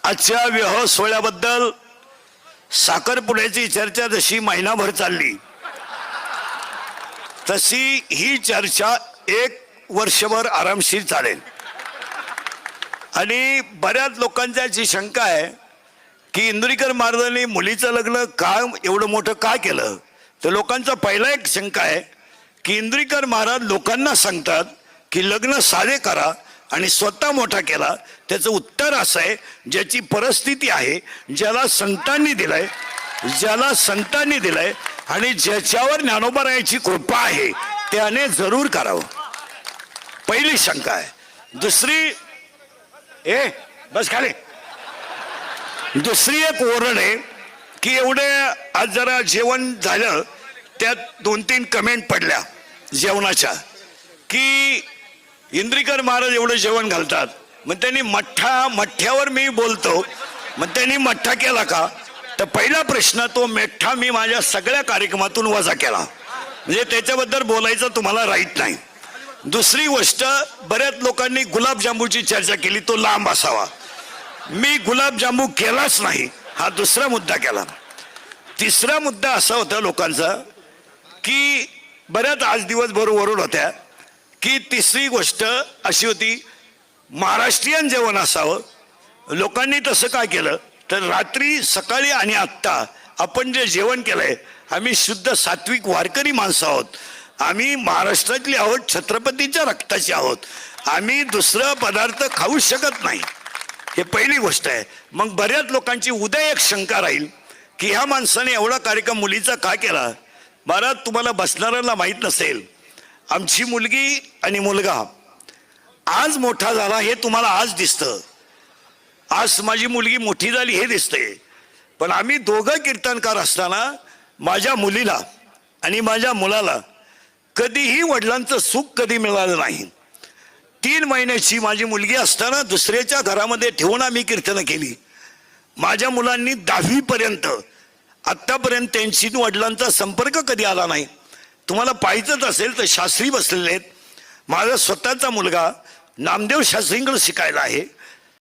आजच्या विवाह सोहळ्याबद्दल साखरपुड्याची चर्चा जशी महिनाभर चालली तशी ही चर्चा 1 वर्षभर आरामशीर चालेल। आणि बऱ्याच लोकांची अशी शंका आहे की इंदुरीकर महाराजांनी मुलीचं लग्न का एवढं मोठं का केलं। तर लोकांचा पहिला एक शंका आहे की इंदुरीकर महाराज लोकांना सांगतात की लग्न साधे करा आणि स्वतः मोठा केला। त्याचं उत्तर असं आहे, ज्याची परिस्थिती आहे, ज्याला संतांनी दिलाय आणि ज्याच्यावर ज्ञानोबरायाची कृपा आहे त्याने जरूर करावं। पहिली शंका आहे। दुसरी बस खाली दुसरी एक ओरड आहे की एवढे आज जरा जेवण झालं त्यात 2-3 कमेंट पडल्या जेवणाच्या की इंद्रिकर महाराज एवढं जेवण घालतात, मग त्यांनी मठ्ठ्यावर मी बोलतो, मग त्यांनी मठ्ठा केला का। तर पहिला प्रश्न तो मेठ्ठा मी माझ्या सगळ्या कार्यक्रमातून वजा केला, म्हणजे त्याच्याबद्दल बोलायचं तुम्हाला राईट नाही। दुसरी गोष्ट, बऱ्याच लोकांनी गुलाबजामुनची चर्चा केली, तो लांब असावा। मी गुलाबजामुन केलाच नाही, हा दुसरा मुद्दा केला। तिसरा मुद्दा असा होता लोकांचा की बऱ्याच आज दिवसभर ओरड होत्या की तिसरी गोष्ट अशी होती महाराष्ट्रीयन जेवण असावं। लोकांनी तसं काय केलं तर रात्री सकाळी आणि आत्ता आपण जे जेवण केलंय, आम्ही शुद्ध सात्विक वारकरी माणसं आहोत, आम्ही महाराष्ट्रातली आहोत, छत्रपतीच्या रक्ताची आहोत, आम्ही दुसरं पदार्थ खाऊ शकत नाही। हे पहिली गोष्ट आहे। मग बऱ्याच लोकांची उद्या एक शंका राहील की ह्या माणसाने एवढा कार्यक्रम मुलीचा का केला। महाराज तुम्हाला बसणाऱ्याला माहीत नसेल, आमची मुलगी आणि मुलगा आज मोठा झाला हे तुम्हाला आज दिसतं, आज माझी मुलगी मोठी झाली हे दिसतंय, पण आम्ही दोघं कीर्तनकार असताना माझ्या मुलीला आणि माझ्या मुलाला कधीही वडिलांचं सुख कधी मिळालं नाही। 3 महिन्याची माझी मुलगी असताना दुसऱ्याच्या घरामध्ये ठेवून आम्ही कीर्तन केली। माझ्या मुलांनी 10वी पर्यंत आत्तापर्यंत त्यांची वडिलांचा संपर्क कधी आला नाही। तुम्हाला पाहायचंच असेल तर शास्त्री बसलेले आहेत। माझा स्वतःचा मुलगा नामदेव शास्त्रींकडे शिकायला आहे,